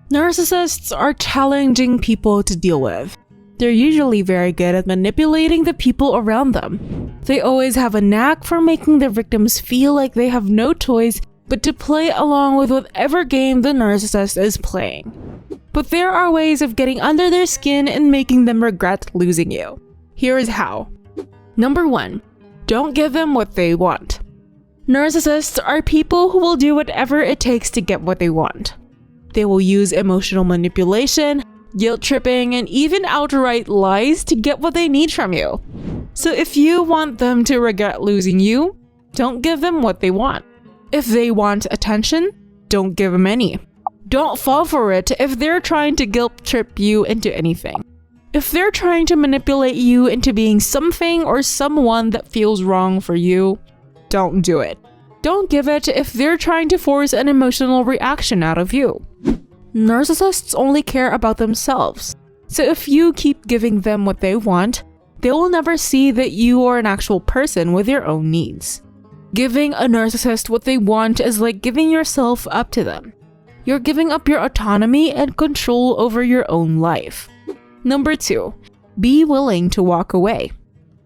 Narcissists are challenging people to deal with. They're usually very good at manipulating the people around them. They always have a knack for making their victims feel like they have no choice but to play along with whatever game the narcissist is playing. But there are ways of getting under their skin and making them regret losing you. Here is how. Number 1. Don't give them what they want. Narcissists are people who will do whatever it takes to get what they want. They will use emotional manipulation, guilt tripping, and even outright lies to get what they need from you. So if you want them to regret losing you, don't give them what they want. If they want attention, don't give them any. Don't fall for it if they're trying to guilt trip you into anything. If they're trying to manipulate you into being something or someone that feels wrong for you, don't do it. Don't give it if they're trying to force an emotional reaction out of you. Narcissists only care about themselves. So if you keep giving them what they want, they will never see that you are an actual person with your own needs. Giving a narcissist what they want is like giving yourself up to them. You're giving up your autonomy and control over your own life. Number 2. Be willing to walk away.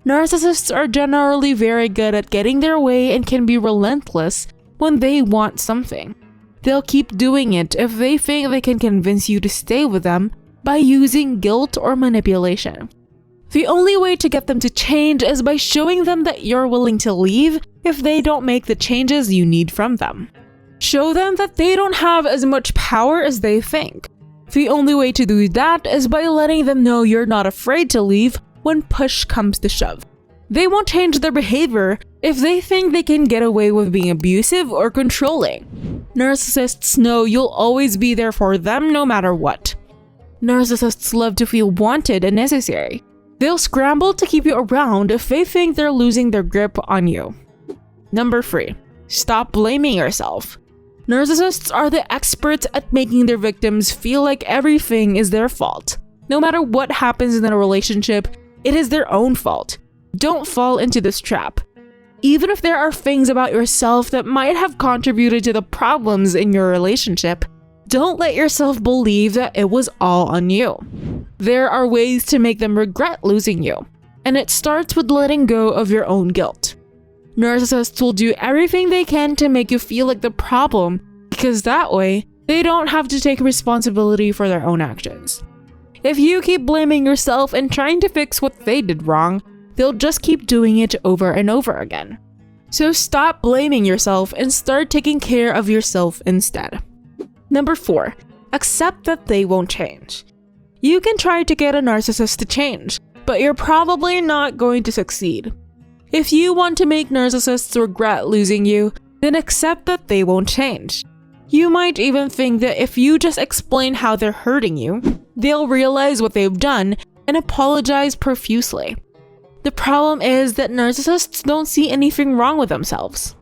Narcissists are generally very good at getting their way and can be relentless when they want something. They'll keep doing it if they think they can convince you to stay with them by using guilt or manipulation. The only way to get them to change is by showing them that you're willing to leave if they don't make the changes you need from them. Show them that they don't have as much power as they think. The only way to do that is by letting them know you're not afraid to leave when push comes to shove. They won't change their behavior if they think they can get away with being abusive or controlling. Narcissists know you'll always be there for them no matter what. Narcissists love to feel wanted and necessary. They'll scramble to keep you around if they think they're losing their grip on you. Number 3. Stop blaming yourself. Narcissists are the experts at making their victims feel like everything is their fault. No matter what happens in a relationship, it is their own fault. Don't fall into this trap. Even if there are things about yourself that might have contributed to the problems in your relationship, don't let yourself believe that it was all on you. There are ways to make them regret losing you, and it starts with letting go of your own guilt. Narcissists will do everything they can to make you feel like the problem because that way, they don't have to take responsibility for their own actions. If you keep blaming yourself and trying to fix what they did wrong, they'll just keep doing it over and over again. So stop blaming yourself and start taking care of yourself instead. Number 4. Accept that they won't change. You can try to get a narcissist to change, but you're probably not going to succeed. If you want to make narcissists regret losing you, then accept that they won't change. You might even think that if you just explain how they're hurting you, they'll realize what they've done and apologize profusely. The problem is that narcissists don't see anything wrong with themselves.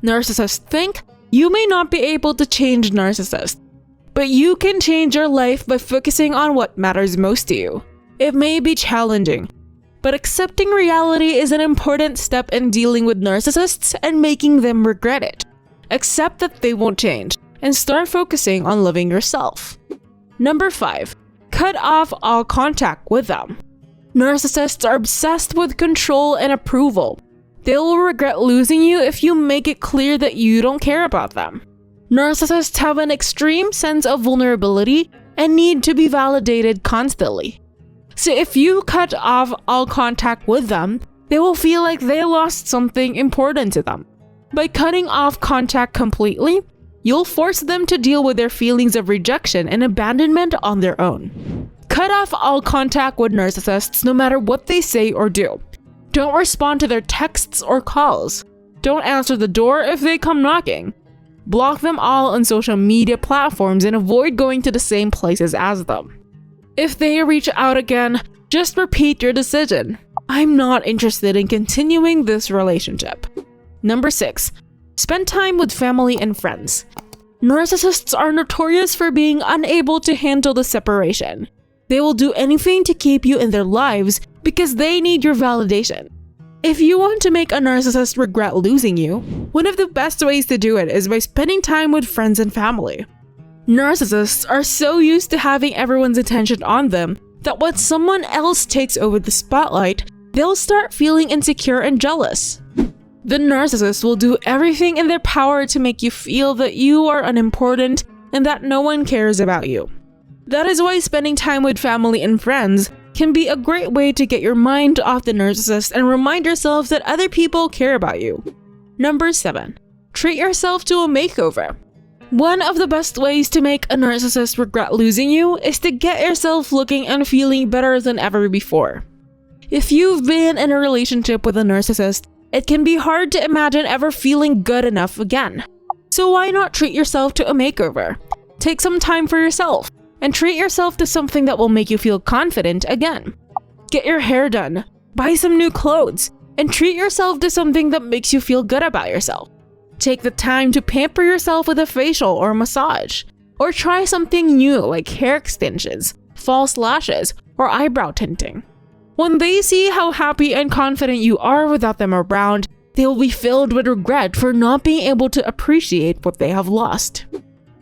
Narcissists think you may not be able to change narcissists, but you can change your life by focusing on what matters most to you. It may be challenging, but accepting reality is an important step in dealing with narcissists and making them regret it. Accept that they won't change and start focusing on loving yourself. Number 5. Cut off all contact with them. Narcissists are obsessed with control and approval. They will regret losing you if you make it clear that you don't care about them. Narcissists have an extreme sense of vulnerability and need to be validated constantly. So if you cut off all contact with them, they will feel like they lost something important to them. By cutting off contact completely, you'll force them to deal with their feelings of rejection and abandonment on their own. Cut off all contact with narcissists no matter what they say or do. Don't respond to their texts or calls. Don't answer the door if they come knocking. Block them all on social media platforms and avoid going to the same places as them. If they reach out again, just repeat your decision. I'm not interested in continuing this relationship. Number 6. Spend time with family and friends. Narcissists are notorious for being unable to handle the separation. They will do anything to keep you in their lives because they need your validation. If you want to make a narcissist regret losing you, one of the best ways to do it is by spending time with friends and family. Narcissists are so used to having everyone's attention on them that when someone else takes over the spotlight, they'll start feeling insecure and jealous. The narcissist will do everything in their power to make you feel that you are unimportant and that no one cares about you. That is why spending time with family and friends can be a great way to get your mind off the narcissist and remind yourself that other people care about you. Number 7. Treat yourself to a makeover. One of the best ways to make a narcissist regret losing you is to get yourself looking and feeling better than ever before. If you've been in a relationship with a narcissist, it can be hard to imagine ever feeling good enough again. So why not treat yourself to a makeover? Take some time for yourself and treat yourself to something that will make you feel confident again. Get your hair done, buy some new clothes, and treat yourself to something that makes you feel good about yourself. Take the time to pamper yourself with a facial or massage, or try something new like hair extensions, false lashes, or eyebrow tinting. When they see how happy and confident you are without them around, they will be filled with regret for not being able to appreciate what they have lost.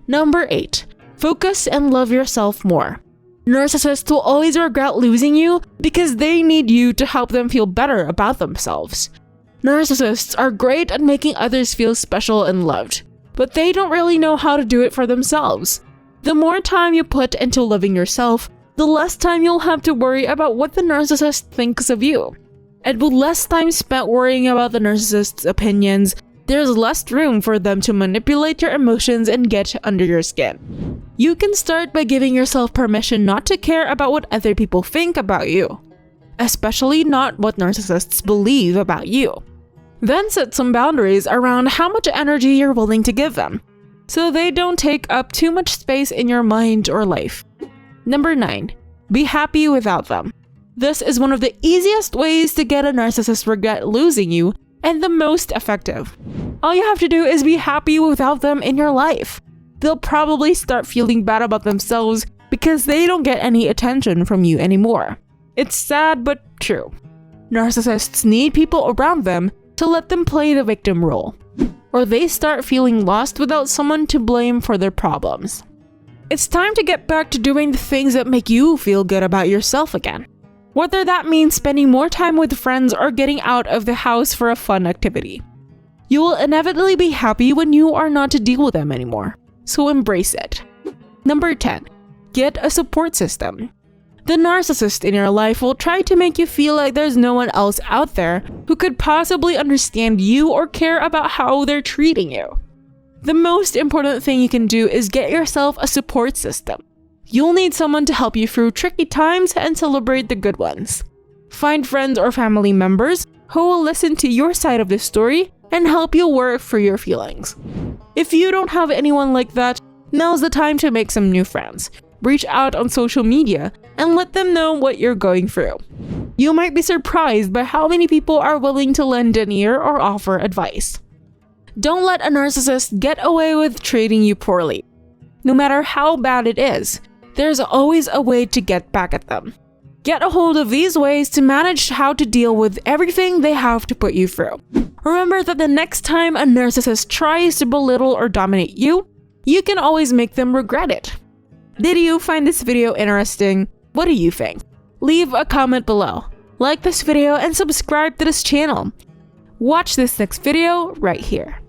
Number 8. Focus and love yourself more. Narcissists will always regret losing you because they need you to help them feel better about themselves. Narcissists are great at making others feel special and loved, but they don't really know how to do it for themselves. The more time you put into loving yourself, the less time you'll have to worry about what the narcissist thinks of you. And with less time spent worrying about the narcissist's opinions, there's less room for them to manipulate your emotions and get under your skin. You can start by giving yourself permission not to care about what other people think about you, especially not what narcissists believe about you. Then set some boundaries around how much energy you're willing to give them, so they don't take up too much space in your mind or life. Number 9. Be happy without them. This is one of the easiest ways to get a narcissist regret losing you and the most effective. All you have to do is be happy without them in your life. They'll probably start feeling bad about themselves because they don't get any attention from you anymore. It's sad but true. Narcissists need people around them to let them play the victim role, or they start feeling lost without someone to blame for their problems. It's time to get back to doing the things that make you feel good about yourself again. Whether that means spending more time with friends or getting out of the house for a fun activity. You will inevitably be happy when you are not to deal with them anymore, so embrace it. Number 10. Get a support system. The narcissist in your life will try to make you feel like there's no one else out there who could possibly understand you or care about how they're treating you. The most important thing you can do is get yourself a support system. You'll need someone to help you through tricky times and celebrate the good ones. Find friends or family members who will listen to your side of the story and help you work through your feelings. If you don't have anyone like that, now's the time to make some new friends. Reach out on social media and let them know what you're going through. You might be surprised by how many people are willing to lend an ear or offer advice. Don't let a narcissist get away with treating you poorly. No matter how bad it is, there's always a way to get back at them. Get a hold of these ways to manage how to deal with everything they have to put you through. Remember that the next time a narcissist tries to belittle or dominate you, you can always make them regret it. Did you find this video interesting? What do you think? Leave a comment below. Like this video and subscribe to this channel. Watch this next video right here.